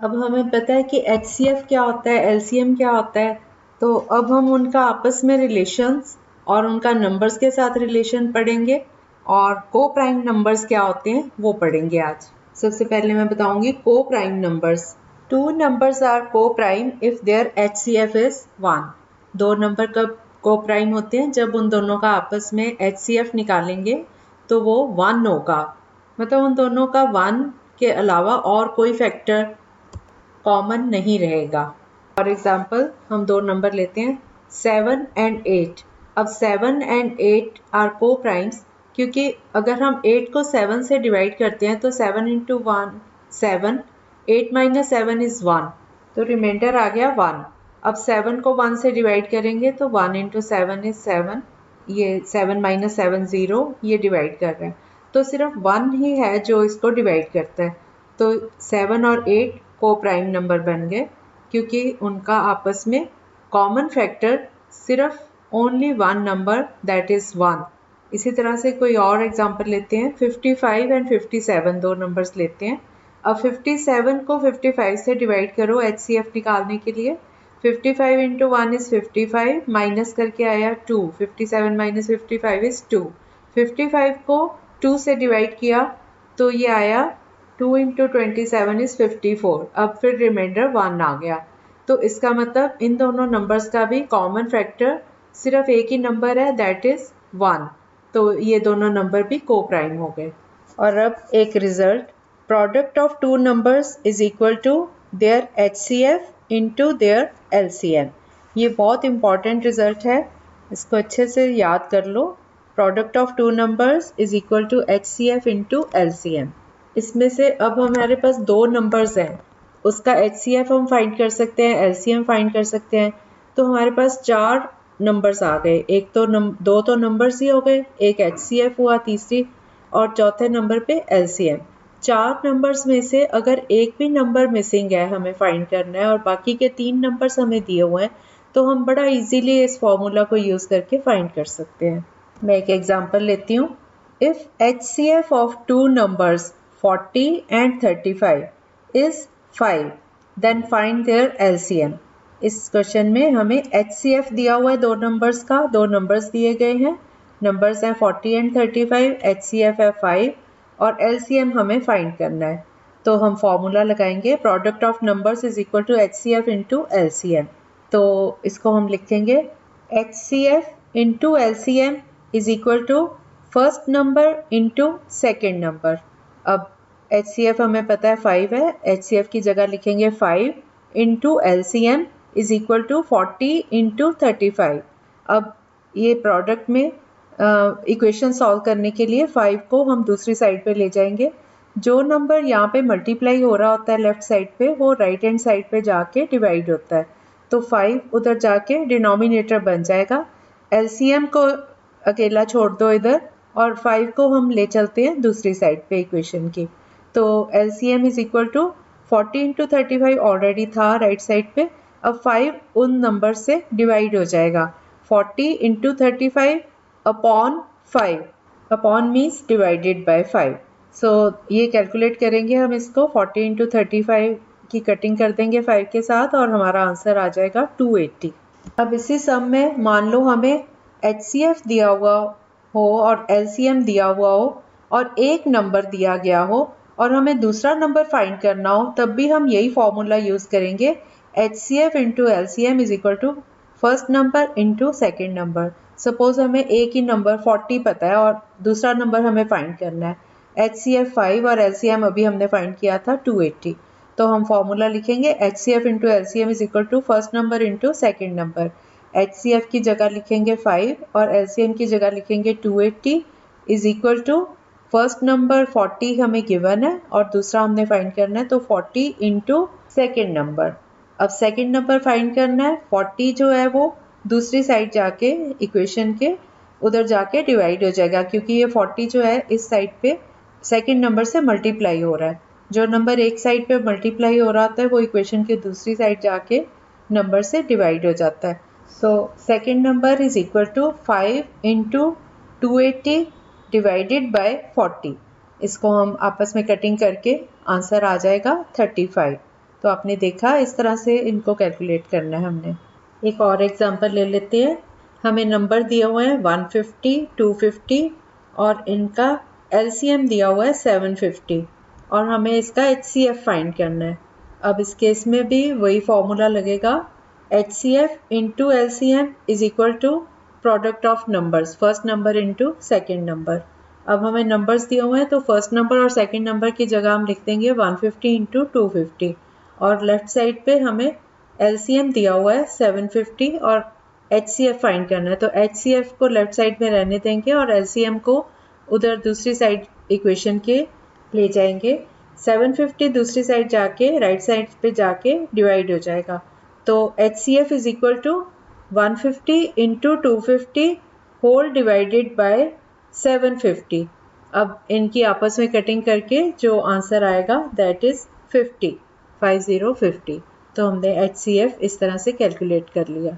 अब हमें पता है कि HCF क्या होता है, LCM क्या होता है, तो अब हम उनका आपस में रिलेशंस और उनका नंबर्स के साथ रिलेशन पढ़ेंगे और को प्राइम नंबर्स क्या होते हैं वो पढ़ेंगे आज। सबसे पहले मैं बताऊंगी coprime numbers. Two numbers are coprime if there HCF is 1। दो नंबर कब को प्राइम होते हैं? जब उन दोनों का आपस में HCF निकालेंगे तो वो 1 होगा, मतलब उन दोनों का 1 के अलावा और कोई फैक्टर कॉमन नहीं रहेगा। फॉर एग्जाम्पल हम दो नंबर लेते हैं 7 एंड 8। अब 7 एंड 8 आर को प्राइम्स, क्योंकि अगर हम 8 को 7 से डिवाइड करते हैं तो 7 इंटू 1 7, 8 माइनस 7 इज 1, तो रिमाइंडर आ गया 1। अब 7 को 1 से डिवाइड करेंगे तो 1 इंटू 7 इज 7, ये 7 माइनस 7 0, ये डिवाइड कर रहे हैं, तो सिर्फ 1 ही है जो इसको डिवाइड करता है। तो 7 और 8 को प्राइम नंबर बन गए क्योंकि उनका आपस में कॉमन फैक्टर सिर्फ ओनली 1 नंबर दैट इज 1। इसी तरह से कोई और एग्जांपल लेते हैं 55 एंड 57, दो नंबर्स लेते हैं। अब 57 को 55 से डिवाइड करो HCF निकालने के लिए। 55 इंटू 1 इज 55, माइनस करके आया 2, 57 माइनस 55 इज 2। 55 को 2 से डिवाइड किया तो ये आया 2 इंटू 27 इज 54। अब फिर रिमाइंडर 1 आ गया, तो इसका मतलब इन दोनों नंबर्स का भी कॉमन फैक्टर सिर्फ एक ही नंबर है दैट इज 1, तो ये दोनों नंबर भी को प्राइम हो गए। और अब एक result, product of two numbers is equal to their HCF into their LCM। ये बहुत इंपॉर्टेंट रिजल्ट है, इसको अच्छे से याद कर लो। Product of two numbers is equal to HCF into LCM। इसमें से अब हमारे पास दो नंबर्स हैं, उसका HCF हम फाइंड कर सकते हैं, LCM फाइंड कर सकते हैं, तो हमारे पास चार नंबर्स आ गए। एक तो दो तो नंबर्स ही हो गए, एक HCF हुआ तीसरी, और चौथे नंबर पे LCM। चार नंबर्स में से अगर एक भी नंबर मिसिंग है हमें फाइंड करना है और बाकी के तीन नंबर्स हमें दिए हुए हैं, तो हम बड़ा इजीली इस फॉर्मूला को यूज़ करके फाइंड कर सकते हैं। मैं एक एग्जांपल लेती हूँ। If HCF of two numbers 40 and 35 is 5, then find their LCM। इस क्वेश्चन में हमें HCF दिया हुआ है दो नंबर्स का, दो नंबर्स दिए गए हैं, नंबर्स हैं 40 and 35, HCF है 5 और LCM हमें फाइंड करना है। तो हम फॉर्मूला लगाएंगे product of numbers is equal to HCF into LCM। तो इसको हम लिखेंगे HCF into LCM is equal to first number into second number. अब HCF हमें पता है 5 है, HCF की जगह लिखेंगे 5 into LCM is equal to 40 into 35। अब ये प्रोडक्ट में इक्वेशन सॉल्व करने के लिए 5 को हम दूसरी साइड पे ले जाएंगे। जो नंबर यहाँ पे मल्टीप्लाई हो रहा होता है लेफ्ट साइड पे, वो राइट हैंड साइड पे जाके डिवाइड होता है, तो 5 उधर जाके डिनोमिनेटर बन जाएगा। LCM को अकेला छोड़ दो इधर और 5 को हम ले चलते हैं दूसरी साइड पे इक्वेशन की। तो LCM is equal to 40 into 35 already था राइट साइड पे, अब 5 उन नंबर से डिवाइड हो जाएगा। 40 into 35 upon 5, upon means divided by 5। सो ये कैलकुलेट करेंगे हम इसको, 40 इंटू 35 की कटिंग कर देंगे 5 के साथ और हमारा आंसर आ जाएगा 280। अब इसी सम में मान लो हमें HCF दिया हुआ हो और LCM दिया हुआ हो और एक नंबर दिया गया हो और हमें दूसरा नंबर फाइंड करना हो, तब भी हम यही फॉर्मूला यूज़ करेंगे HCF into LCM is equal to first number into second number. Suppose हमें एक ही नंबर 40 पता है और दूसरा नंबर हमें फाइंड करना है, HCF 5 और LCM अभी हमने फाइंड किया था 280, तो हम फॉर्मूला लिखेंगे HCF into LCM is equal to first number into second number. HCF की जगह लिखेंगे 5 और LCM की जगह लिखेंगे 280 is equal to first number 40 हमें गिवन है और दूसरा हमने फाइंड करना है, तो 40 इंटू सेकेंड नंबर। अब सेकेंड नंबर फाइंड करना है, 40 जो है वो दूसरी साइड जाके इक्वेशन के उधर जाके डिवाइड हो जाएगा, क्योंकि ये 40 जो है इस साइड पे सेकेंड नंबर से मल्टीप्लाई हो रहा है। जो नंबर एक साइड पे मल्टीप्लाई हो रहा होता है वो इक्वेशन के दूसरी साइड जाके नंबर से डिवाइड हो जाता है। So second number is equal to 5 into 280 divided by 40। इसको हम आपस में कटिंग करके आंसर आ जाएगा 35। तो आपने देखा इस तरह से इनको कैलकुलेट करना है हमने। एक और एग्जांपल ले लेते हैं। हमें नंबर दिया हुआ है 150, 250 और इनका एलसीएम दिया हुआ है 750 और हमें इसका एचसीएफ फाइंड करना है। अब इस केस में भी वही फॉर्मूला लगेगा, HCF into LCM is equal to product of numbers, first number into second number. अब हमें नंबर्स दिए हुए हैं तो फर्स्ट नंबर और सेकेंड नंबर की जगह हम लिख देंगे 150 इंटू 250 और लेफ्ट साइड पे हमें LCM दिया हुआ है 750 और HCF फाइंड करना है। तो HCF को लेफ्ट साइड में रहने देंगे और LCM को उधर दूसरी साइड इक्वेशन के ले जाएंगे। 750 दूसरी साइड जाके राइट साइड पे जाके डिवाइड हो जाएगा। तो HCF is equal to 150 into 250 whole divided by 750। अब इनकी आपस में कटिंग करके जो आंसर आएगा दैट इज 50। तो हमने HCF इस तरह से कैलकुलेट कर लिया।